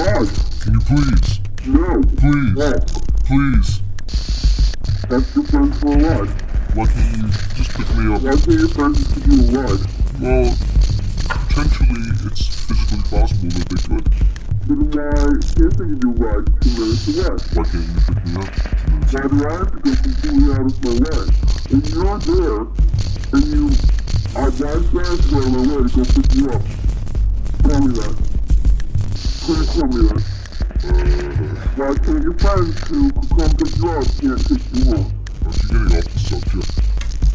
ride. Can you please? No. Please. Walk. Please. That's your friends for a ride. Why can't you just pick me up? Why can't your friends give you a ride? Well, potentially it's physically possible that they could. Then why can't they give you a ride 2 minutes away? Why can't you pick me up 2 minutes Why away? do I have to go completely out of my way? And you're there, and you are one transfer on my way to go pick you up. Tell me that. Please tell me that. Why can't your friends who could come pick you up can't pick you up? Aren't you getting off the subject?